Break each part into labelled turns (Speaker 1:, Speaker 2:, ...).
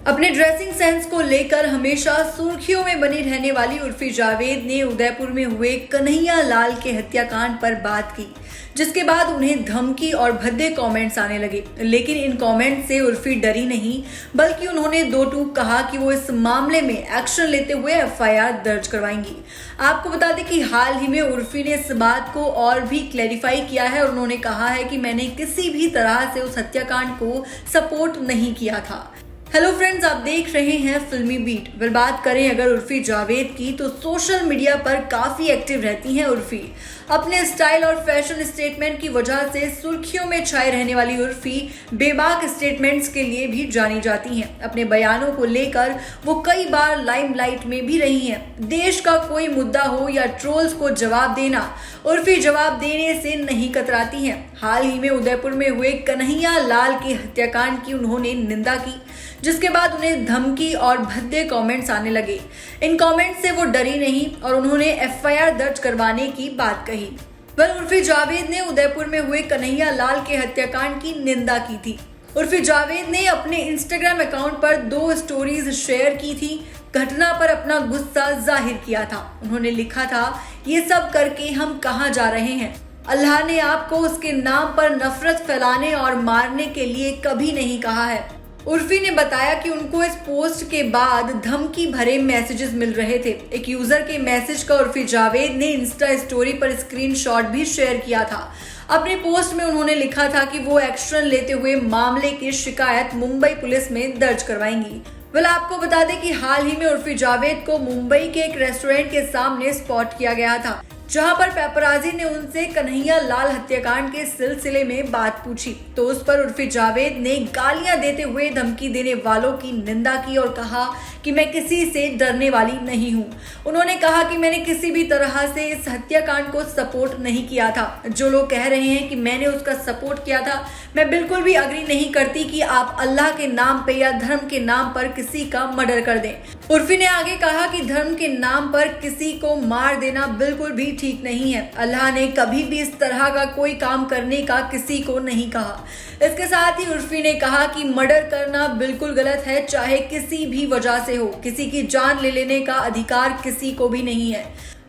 Speaker 1: अपने dressing sense को लेकर हमेशा सुर्खियों में बनी रहने वाली उर्फी जावेद ने उदयपुर में हुए कन्हैया लाल के हत्याकांड पर बात की, जिसके बाद उन्हें धमकी और भद्दे कमेंट्स आने लगे। लेकिन इन कमेंट से उर्फी डरी नहीं, बल्कि उन्होंने दो टूक कहा कि वो इस मामले में एक्शन लेते हुए एफआईआर दर्ज करवाएंगी। आपको बता दें कि हाल ही में उर्फी ने इस बात को और भी क्लैरिफाई किया है और उन्होंने कहा है कि मैंने किसी भी तरह से उस हत्याकांड को सपोर्ट नहीं किया था। हेलो फ्रेंड्स, आप देख रहे हैं फिल्मी बीट। बात करें अगर उर्फी जावेद की, तो सोशल मीडिया पर काफी एक्टिव रहती हैं उर्फी। अपने स्टाइल और फैशन स्टेटमेंट की वजह से सुर्खियों में छाए रहने वाली उर्फी बेबाक स्टेटमेंट्स के लिए भी जानी जाती हैं। अपने बयानों को लेकर वो कई बार लाइमलाइट में भी रही हैं। देश का कोई मुद्दा हो या ट्रोल्स को जवाब देना, उर्फी जवाब देने से नहीं कतराती हैं। हाल ही में उदयपुर में हुए कन्हैया लाल के हत्याकांड की उन्होंने निंदा की, जिसके बाद उन्हें धमकी और भद्दे कमेंट्स आने लगे। इन कमेंट्स से वो डरी नहीं और उन्होंने एफआईआर दर्ज करवाने की बात कही। उर्फी जावेद ने उदयपुर में हुए कन्हैया लाल के हत्याकांड की निंदा की थी। उर्फी जावेद ने अपने इंस्टाग्राम अकाउंट पर 2 स्टोरीज शेयर की थी। घटना पर अपना गुस्सा जाहिर किया था। उन्होंने लिखा था, ये सब करके हम कहाँ जा रहे हैं। अल्लाह ने आपको उसके नाम पर नफरत फैलाने और मारने के लिए कभी नहीं कहा है। उर्फी ने बताया कि उनको इस पोस्ट के बाद धमकी भरे मैसेजेस मिल रहे थे। एक यूजर के मैसेज का उर्फी जावेद ने इंस्टा स्टोरी पर स्क्रीनशॉट भी शेयर किया था। अपने पोस्ट में उन्होंने लिखा था कि वो एक्शन लेते हुए मामले की शिकायत मुंबई पुलिस में दर्ज करवाएंगी। आपको बता दें कि हाल ही में उर्फी जावेद को मुंबई के एक रेस्टोरेंट के सामने स्पॉट किया गया था, जहां पर पेपराजी ने उनसे कन्हैया लाल हत्याकांड के सिलसिले में बात पूछी, तो उस पर उर्फी जावेद ने गालियां देते हुए धमकी देने वालों की निंदा की और कहा कि मैं किसी से डरने वाली नहीं हूं। उन्होंने कहा कि मैंने किसी भी तरह से इस हत्याकांड को सपोर्ट नहीं किया था। जो लोग कह रहे हैं कि मैंने उसका सपोर्ट किया था, मैं बिल्कुल भी अग्री नहीं करती कि आप अल्लाह के नाम पे या धर्म के नाम पर किसी का मर्डर कर दें। उर्फी ने आगे कहा कि धर्म के नाम पर किसी को मार देना बिल्कुल भी ठीक नहीं है। अल्लाह ने कभी भी इस तरह का कोई काम करने का किसी को नहीं कहा। इसके साथ ही उर्फी ने कहा कि मर्डर करना बिल्कुल गलत है, चाहे किसी भी वजह से हो। किसी की जान ले लेने का अधिकार किसी को भी नहीं है।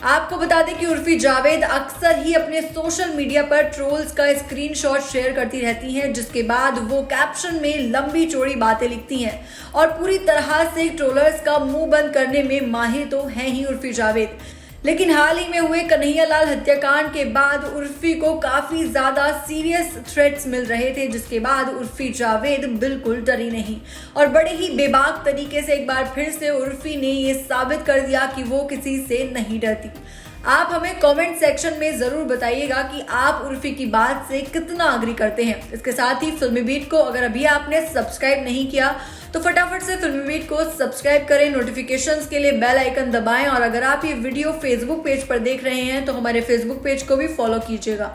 Speaker 1: आपको बता दें कि उर्फी जावेद अक्सर ही अपने सोशल मीडिया पर ट्रोल्स का स्क्रीनशॉट शेयर करती रहती हैं, जिसके बाद वो कैप्शन में लंबी चौड़ी बातें लिखती हैं और पूरी तरह से ट्रोलर्स का मुंह बंद करने में माहिर तो हैं ही उर्फी जावेद। लेकिन हाल ही में हुए कन्हैया लाल हत्याकांड के बाद उर्फी को काफी ज्यादा सीरियस थ्रेट्स मिल रहे थे, जिसके बाद उर्फी जावेद बिल्कुल डरी नहीं और बड़े ही बेबाक तरीके से एक बार फिर से उर्फी ने ये साबित कर दिया कि वो किसी से नहीं डरती। आप हमें कमेंट सेक्शन में जरूर बताइएगा कि आप उर्फी की बात से कितना अग्री करते हैं। इसके साथ ही फिल्मी बीट को अगर अभी आपने सब्सक्राइब नहीं किया तो फटाफट से फिल्मी बीट को सब्सक्राइब करें, नोटिफिकेशंस के लिए बेल आइकन दबाएं और अगर आप ये वीडियो फेसबुक पेज पर देख रहे हैं तो हमारे फेसबुक पेज को भी फॉलो कीजिएगा।